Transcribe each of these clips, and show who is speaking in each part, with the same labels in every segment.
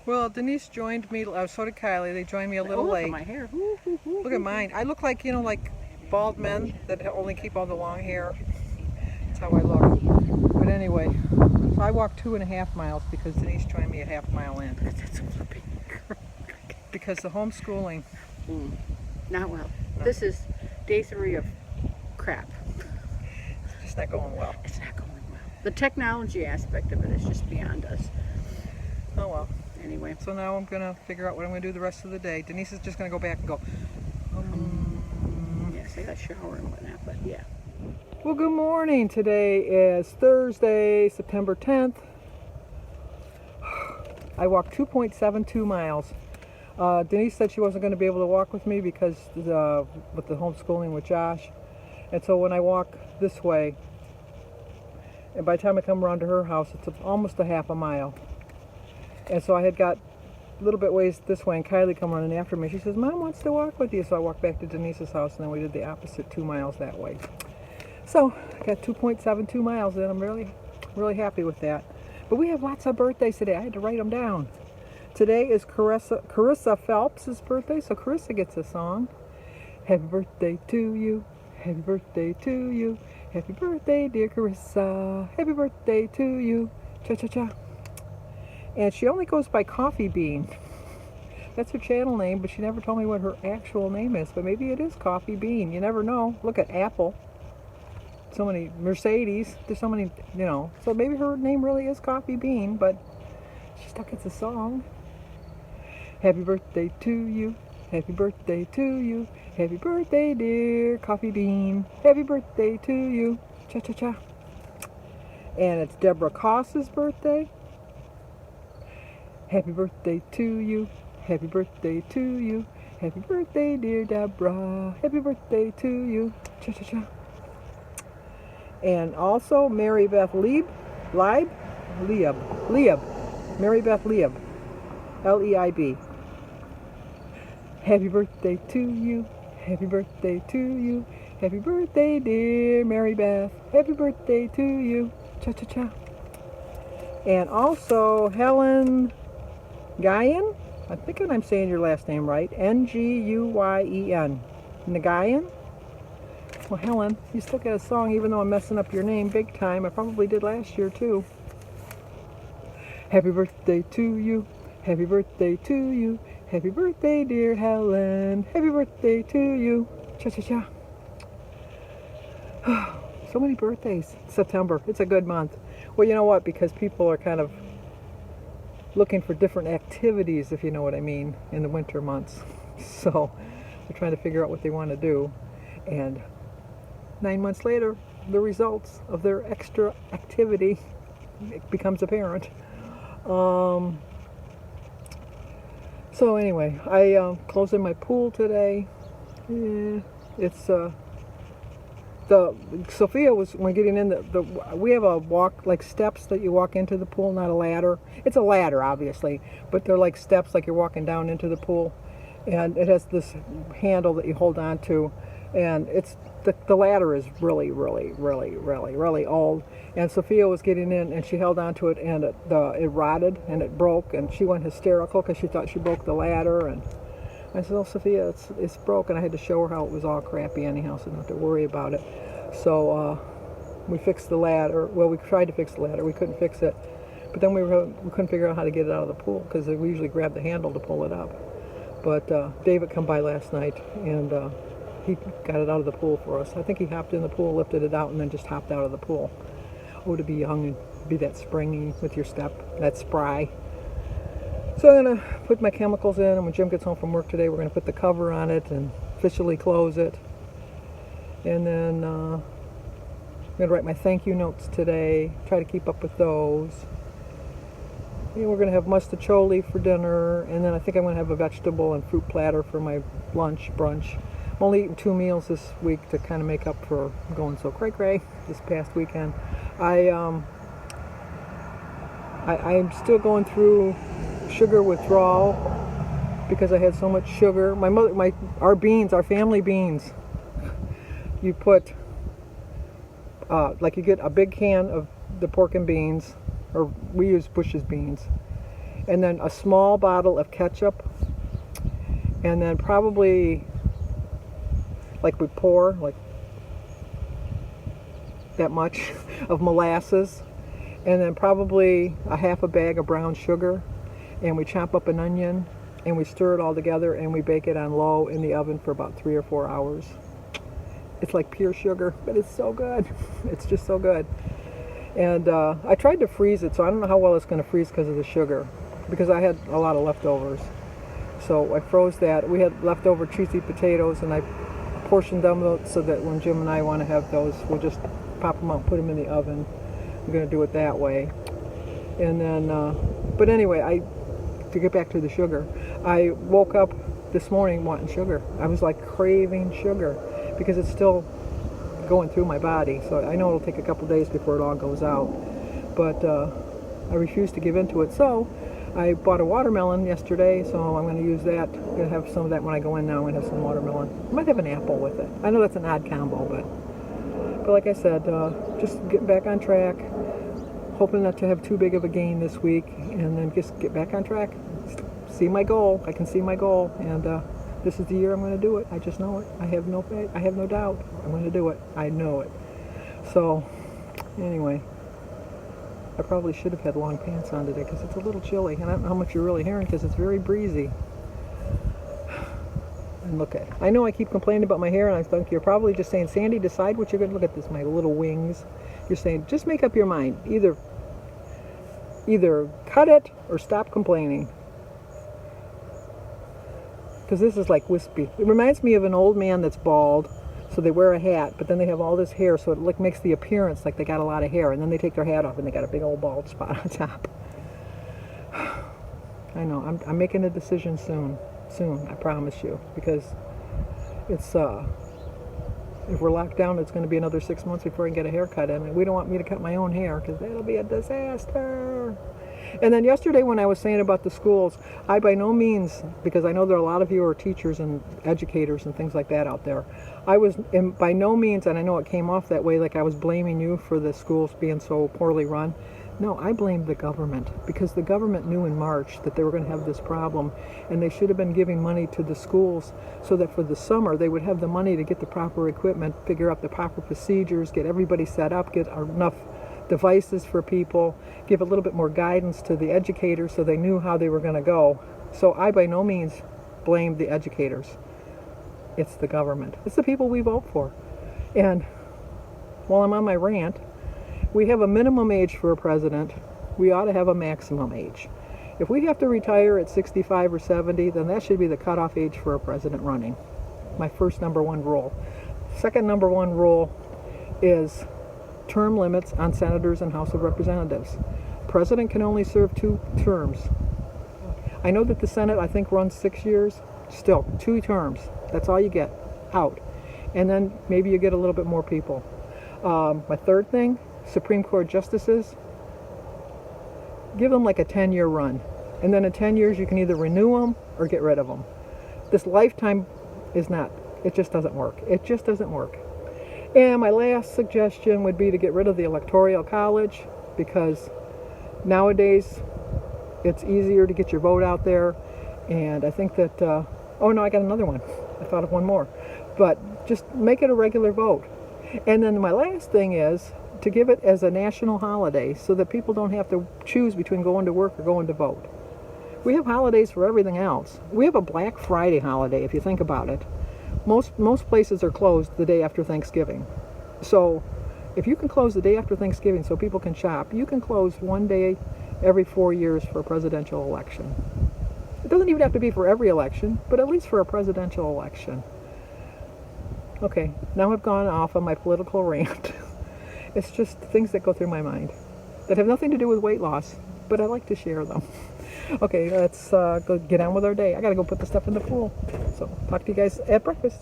Speaker 1: Well, Denise joined me, so did Kylie. They joined me a little
Speaker 2: Look
Speaker 1: late.
Speaker 2: at my hair.
Speaker 1: Look at mine. I look like, like bald men that only keep all the long hair. That's how I look. But anyway, so I walked 2.5 miles because Denise joined me a half mile in.
Speaker 2: That's a flipping girl.
Speaker 1: Because the homeschooling.
Speaker 2: Not well.
Speaker 1: No.
Speaker 2: This is day 3 of crap.
Speaker 1: It's just not going well.
Speaker 2: It's not going well. The technology aspect of it is just beyond us.
Speaker 1: Oh well.
Speaker 2: Anyway.
Speaker 1: So now I'm going to figure out what I'm going to do the rest of the day. Denise is just going to go back and go.
Speaker 2: Yes, I got a shower and whatnot, but yeah.
Speaker 1: Well, good morning. Today is Thursday, September 10th. I walked 2.72 miles. Denise said she wasn't going to be able to walk with me because with the homeschooling with Josh. And so when I walk this way, and by the time I come around to her house, it's almost a half a mile. And so I had got a little bit ways this way, and Kylie come running after me. She says, Mom wants to walk with you. So I walked back to Denise's house, and then we did the opposite 2 miles that way. So I got 2.72 miles in. I'm really, really happy with that. But we have lots of birthdays today. I had to write them down. Today is Carissa Phelps' birthday, so Carissa gets a song. Happy birthday to you. Happy birthday to you. Happy birthday, dear Carissa. Happy birthday to you. Cha-cha-cha. And she only goes by Coffee Bean. That's her channel name, but she never told me what her actual name is. But maybe it is Coffee Bean. You never know. Look at Apple. So many Mercedes. There's so many, So maybe her name really is Coffee Bean, but she still gets a song. Happy birthday to you. Happy birthday to you. Happy birthday, dear Coffee Bean. Happy birthday to you. Cha-cha-cha. And it's Deborah Koss's birthday. Happy birthday to you. Happy birthday to you. Happy birthday, dear Deborah. Happy birthday to you. Cha-cha-cha. And also Mary Beth Leib. Mary Beth Leib. L-E-I-B. Happy birthday to you. Happy birthday to you. Happy birthday, dear Mary Beth. Happy birthday to you. Cha-cha-cha. And also Helen Guyen. I think I'm saying your last name right. N-G-U-Y-E-N. Nguyen. Well, Helen, you still get a song even though I'm messing up your name big time. I probably did last year too. Happy birthday to you. Happy birthday to you. Happy birthday, dear Helen. Happy birthday to you. Cha-cha-cha. So many birthdays. September. It's a good month. Well, you know what? Because people are kind of looking for different activities, if you know what I mean, in the winter months. So they're trying to figure out what they want to do. And 9 months later, the results of their extra activity becomes apparent. So anyway, I closed in my pool today. It's Sophia was, when getting in we have a walk, like steps that you walk into the pool, not a ladder. It's a ladder, obviously, but they're like steps, like you're walking down into the pool, and it has this handle that you hold on to, and it's the ladder is really, really, really, really, really old. And Sophia was getting in, and she held on to it, and it rotted, and it broke, and she went hysterical because she thought she broke the ladder. And I said, "Oh, Sophia, it's broken." I had to show her how it was all crappy anyhow, so I didn't have to worry about it. So we fixed the ladder. Well, we tried to fix the ladder. We couldn't fix it, but then we couldn't figure out how to get it out of the pool because we usually grab the handle to pull it up. But David come by last night, and he got it out of the pool for us. I think he hopped in the pool, lifted it out, and then just hopped out of the pool. Oh, to be young and be that springy with your step, that spry. So I'm going to put my chemicals in, and when Jim gets home from work today, we're going to put the cover on it and officially close it. And then I'm going to write my thank you notes today, try to keep up with those. And we're going to have mustacholi for dinner, and then I think I'm going to have a vegetable and fruit platter for my brunch. I'm only eating 2 meals this week to kind of make up for going so cray-cray this past weekend. I'm still going through sugar withdrawal because I had so much sugar. Our family beans. You put like you get a big can of the pork and beans, or we use Bush's beans, and then a small bottle of ketchup, and then probably, like we pour like that much of molasses, and then probably a half a bag of brown sugar, and we chop up an onion, and we stir it all together, and we bake it on low in the oven for about 3 or 4 hours. It's like pure sugar, but it's so good. It's just so good. And I tried to freeze it, so I don't know how well it's going to freeze because of the sugar, because I had a lot of leftovers. So I froze that. We had leftover cheesy potatoes, and I portioned them so that when Jim and I want to have those, we'll just pop them out and put them in the oven. I'm going to do it that way. And then, but anyway, to get back to the sugar, I woke up this morning wanting sugar. I was like craving sugar because it's still going through my body. So I know it'll take a couple days before it all goes out. But I refuse to give in to it. So I bought a watermelon yesterday, so I'm going to use that. I'm going to have some of that when I go in now. I'm going to have some watermelon. I might have an apple with it. I know that's an odd combo, but like I said, just getting back on track. Hoping not to have too big of a gain this week, and then just get back on track. See my goal. I can see my goal, and this is the year I'm going to do it. I just know it. I have no doubt. I'm going to do it. I know it. So, anyway, I probably should have had long pants on today because it's a little chilly, and I don't know how much you're really hearing because it's very breezy. And look at, I know I keep complaining about my hair, and I think you're probably just saying, Sandy, decide what you're going to look at this, my little wings. You're saying, just make up your mind. Either cut it or stop complaining. Because this is like wispy. It reminds me of an old man that's bald, so they wear a hat, but then they have all this hair, so it like makes the appearance like they got a lot of hair, and then they take their hat off and they got a big old bald spot on top. I know, I'm making a decision soon, I promise you, because it's if we're locked down, it's going to be another 6 months before I can get a haircut, and we don't want me to cut my own hair because that'll be a disaster. And then yesterday when I was saying about the schools, I by no means, because I know there are a lot of you are teachers and educators and things like that out there, I was by no means, and I know it came off that way, like I was blaming you for the schools being so poorly run. No, I blamed the government, because the government knew in March that they were going to have this problem, and they should have been giving money to the schools so that for the summer they would have the money to get the proper equipment, figure out the proper procedures, get everybody set up, get enough devices for people, give a little bit more guidance to the educators so they knew how they were going to go. So I by no means blamed the educators. It's the government. It's the people we vote for. And while I'm on my rant, we have a minimum age for a president. We ought to have a maximum age. If we have to retire at 65 or 70, then that should be the cutoff age for a president running. My first number one rule. Second number one rule is term limits on senators and House of Representatives. President can only serve 2 terms. I know that the Senate, I think, runs 6 years. Still, 2 terms. That's all you get out. And then maybe you get a little bit more people. My third thing, Supreme Court justices, give them like a 10-year run. And then in 10 years you can either renew them or get rid of them. This lifetime is not. It just doesn't work. It just doesn't work. And my last suggestion would be to get rid of the Electoral College, because nowadays it's easier to get your vote out there. And I think that, oh no, I got another one. I thought of one more. But just make it a regular vote. And then my last thing is to give it as a national holiday so that people don't have to choose between going to work or going to vote. We have holidays for everything else. We have a Black Friday holiday, if you think about it. Most places are closed the day after Thanksgiving. So if you can close the day after Thanksgiving so people can shop, you can close one day every 4 years for a presidential election. It doesn't even have to be for every election, but at least for a presidential election. Okay, now I've gone off on my political rant. It's just things that go through my mind that have nothing to do with weight loss, but I like to share them. Okay, let's go get on with our day. I gotta go put the stuff in the pool. So, talk to you guys at breakfast.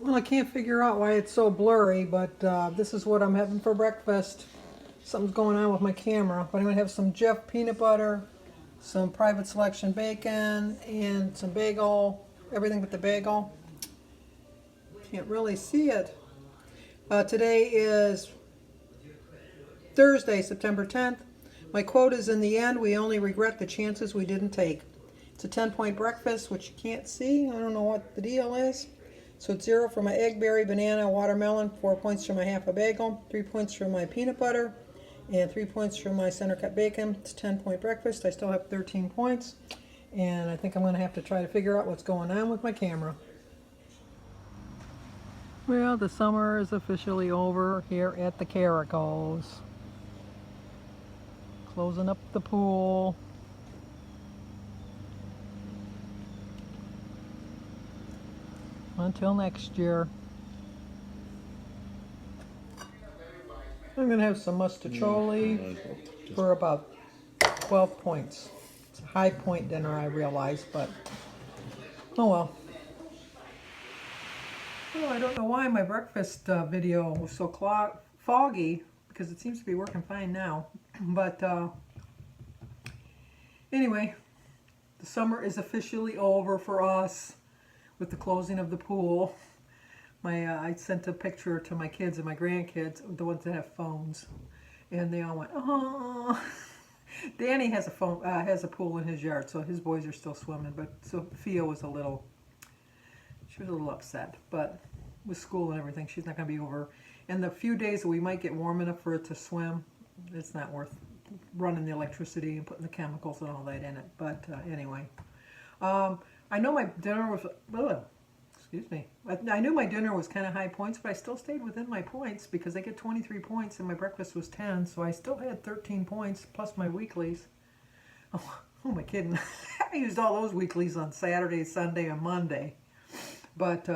Speaker 1: Well, I can't figure out why it's so blurry, but this is what I'm having for breakfast. Something's going on with my camera, but I'm gonna have some Jif peanut butter, some private selection bacon, and some bagel, everything but the bagel. Can't really see it. Today is Thursday, September 10th. My quote is, in the end, we only regret the chances we didn't take. It's a 10-point breakfast, which you can't see. I don't know what the deal is. So it's 0 for my egg, berry, banana, watermelon, 4 points for my half a bagel, 3 points for my peanut butter, and 3 points for my center cut bacon. It's a 10-point breakfast. I still have 13 points. And I think I'm going to have to try to figure out what's going on with my camera. Well, the summer is officially over here at the Caracos. Closing up the pool. Until next year. I'm going to have some mustacholi for about 12 points. It's a high point dinner, I realize, but oh well. Oh, I don't know why my breakfast video was so foggy, because it seems to be working fine now. But anyway, the summer is officially over for us with the closing of the pool. I sent a picture to my kids and my grandkids, the ones that have phones, and they all went, "Oh." Danny has a pool in his yard, so his boys are still swimming. But Sophia was a little upset. But with school and everything, she's not going to be over. And the few days that we might get warm enough for it to swim, it's not worth running the electricity and putting the chemicals and all that in it. But anyway, I know my dinner was. Excuse me. I knew my dinner was kind of high points, but I still stayed within my points because I get 23 points and my breakfast was 10, so I still had 13 points plus my weeklies. Oh, who am I kidding? I used all those weeklies on Saturday, Sunday, and Monday. But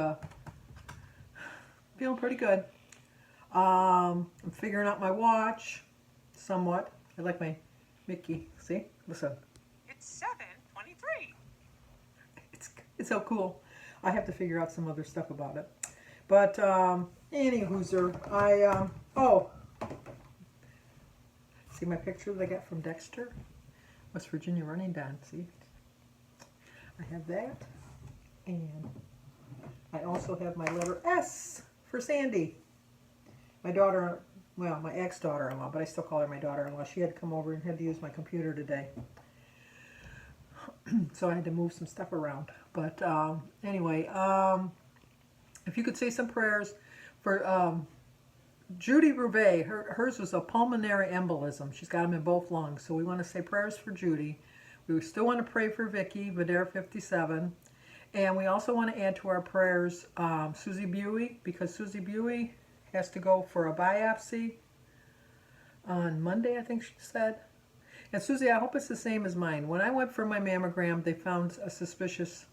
Speaker 1: feeling pretty good. I'm figuring out my watch somewhat. I like my Mickey. See? Listen.
Speaker 3: It's 7:23.
Speaker 1: It's so cool. I have to figure out some other stuff about it. But any hooser, see my picture that I got from Dexter? West Virginia running down, see? I have that. And I also have my letter S for Sandy. My daughter, well, my ex-daughter-in-law, but I still call her my daughter-in-law. She had to come over and had to use my computer today. So I had to move some stuff around. But anyway, if you could say some prayers for Judy Rouvet. Hers was a pulmonary embolism. She's got them in both lungs. So we want to say prayers for Judy. We still want to pray for Vicky, Videra 57. And we also want to add to our prayers Susie Buey, because Susie Buey has to go for a biopsy on Monday, I think she said. And Susie, I hope it's the same as mine. When I went for my mammogram, they found a suspicious,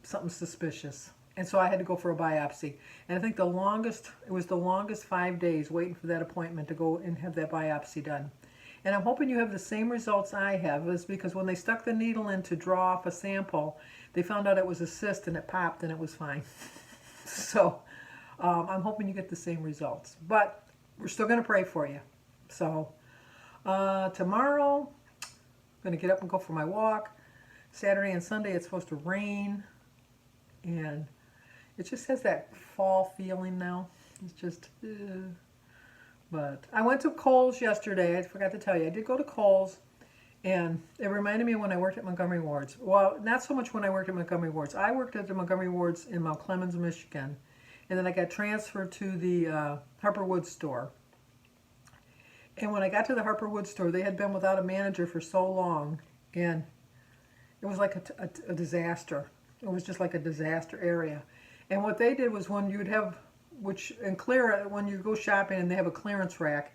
Speaker 1: something suspicious. And so I had to go for a biopsy. And I think it was the longest 5 days waiting for that appointment to go and have that biopsy done. And I'm hoping you have the same results I have, is because when they stuck the needle in to draw off a sample, they found out it was a cyst and it popped and it was fine. So I'm hoping you get the same results. But we're still going to pray for you. So tomorrow, I'm going to get up and go for my walk. Saturday and Sunday, it's supposed to rain. And it just has that fall feeling now. It's just, But I went to Kohl's yesterday. I forgot to tell you. I did go to Kohl's. And it reminded me of when I worked at Montgomery Ward's. Well, not so much when I worked at Montgomery Ward's. I worked at the Montgomery Ward's in Mount Clemens, Michigan. And then I got transferred to the Harper Woods store. And when I got to the Harper Woods store, they had been without a manager for so long. And it was like a disaster. It was just like a disaster area. And what they did was when you'd have, when you go shopping and they have a clearance rack,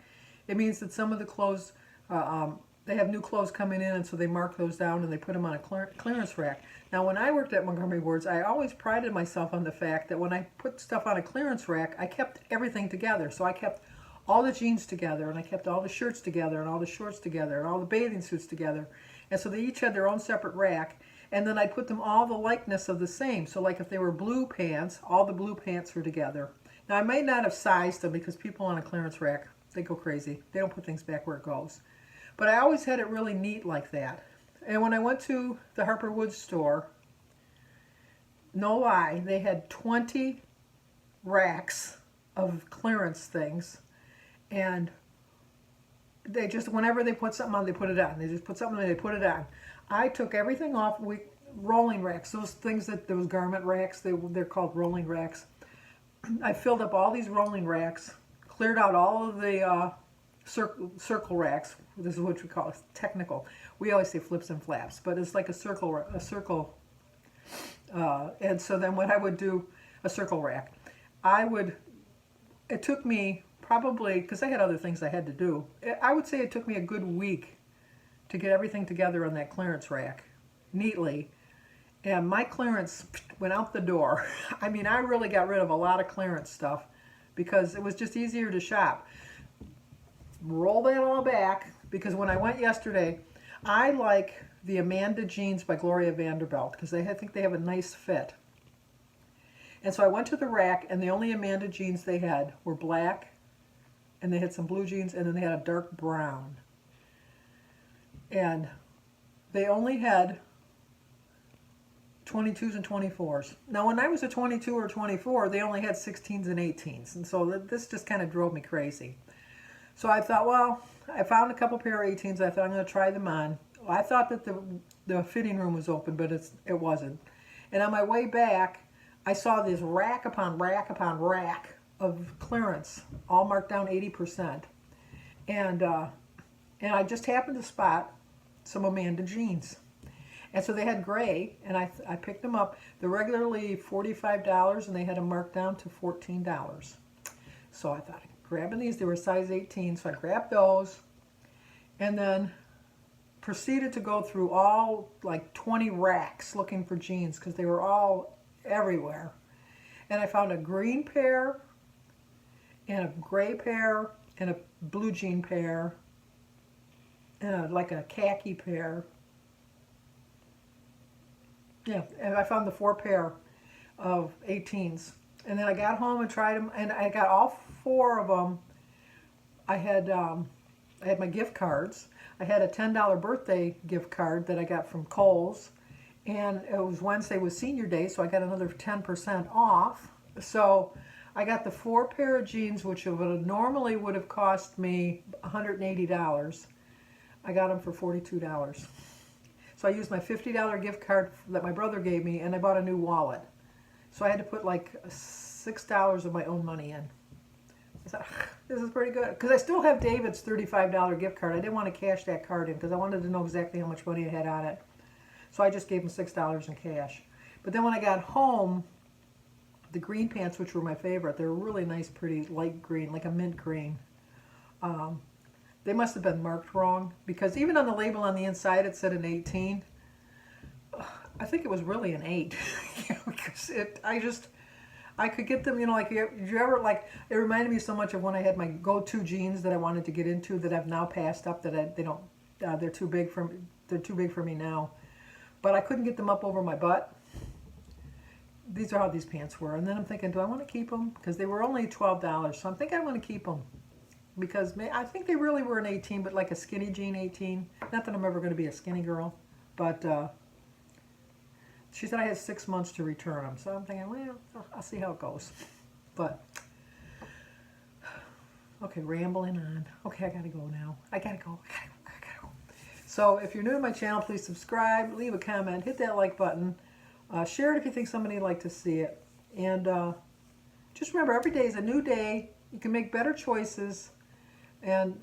Speaker 1: it means that some of the clothes, they have new clothes coming in, and so they mark those down and they put them on a clearance rack. Now, when I worked at Montgomery Ward's, I always prided myself on the fact that when I put stuff on a clearance rack, I kept everything together. So I kept all the jeans together, and I kept all the shirts together, and all the shorts together, and all the bathing suits together. And so they each had their own separate rack, and then I put them all the likeness of the same. So like if they were blue pants, all the blue pants were together. Now, I may not have sized them because people on a clearance rack, they go crazy. They don't put things back where it goes. But I always had it really neat like that. And when I went to the Harper Woods store, no lie, they had 20 racks of clearance things. And They just, whenever they put something on, they put it on. They just put something on, they put it on. I took everything off. Rolling racks, those things that, those garment racks, they're called rolling racks. I filled up all these rolling racks, cleared out all of the circle racks. This is what we call it, technical. We always say flips and flaps, but it's like a circle. And so then what I would do, a circle rack, it took me probably, because I had other things I had to do, I would say it took me a good week to get everything together on that clearance rack neatly. And my clearance went out the door. I mean, I really got rid of a lot of clearance stuff because it was just easier to shop. Roll that all back, because when I went yesterday, I like the Amanda jeans by Gloria Vanderbilt because I think they have a nice fit. And so I went to the rack, and the only Amanda jeans they had were black, and they had some blue jeans, and then they had a dark brown. And they only had 22s and 24s. Now, when I was a 22 or 24, they only had 16s and 18s, and so this just kind of drove me crazy. So I thought, well, I found a couple pair of 18s. I thought I'm going to try them on. I thought that the fitting room was open, but it wasn't. And on my way back, I saw this rack upon rack upon rack of clearance, all marked down 80%. And I just happened to spot some Amanda jeans. And so they had gray, and I picked them up. They're regularly $45, and they had them marked down to $14. So I thought, grabbing these, they were size 18, so I grabbed those, and then proceeded to go through all like 20 racks looking for jeans because they were all everywhere. And I found a green pair, and a gray pair, and a blue jean pair, and like a khaki pair. Yeah, and I found the 4 pair of 18s. And then I got home and tried them, and I got all 4 of them. I had my gift cards. I had a $10 birthday gift card that I got from Kohl's, and it was Wednesday was senior day, so I got another 10% off. So I got the 4 pair of jeans, which normally would have cost me $180. I got them for $42. So I used my $50 gift card that my brother gave me, and I bought a new wallet. So I had to put like $6 of my own money in. I thought, this is pretty good. Because I still have David's $35 gift card. I didn't want to cash that card in because I wanted to know exactly how much money I had on it. So I just gave him $6 in cash. But then when I got home, the green pants, which were my favorite, they were really nice, pretty light green, like a mint green. They must have been marked wrong because even on the label on the inside it said an 18. I think it was really an 8 because I could get them, like, did you ever, like, it reminded me so much of when I had my go-to jeans that I wanted to get into that I've now passed up, that they're too big for me now. But I couldn't get them up over my butt. These are how these pants were. And then I'm thinking, do I want to keep them? Because they were only $12, so I'm thinking I want to keep them. Because I think they really were an 18, but like a skinny jean 18. Not that I'm ever going to be a skinny girl, but she said I had 6 months to return them. So I'm thinking, well, I'll see how it goes. But, okay, rambling on. Okay, I got to go now. I got to go. So if you're new to my channel, please subscribe, leave a comment, hit that like button. Share it if you think somebody would like to see it. And just remember, every day is a new day. You can make better choices. And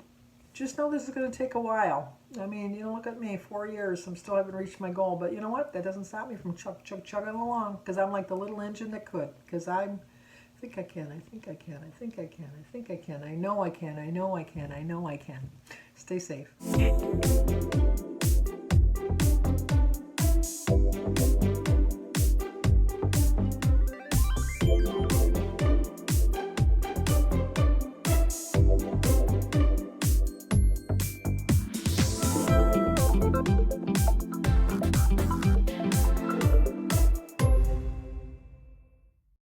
Speaker 1: just know this is going to take a while. I mean, look at me, 4 years, I still haven't reached my goal. But you know what? That doesn't stop me from chugging along, because I'm like the little engine that could. Because I think I can, I think I can, I think I can, I think I can, I know I can, I know I can, I know I can. Stay safe.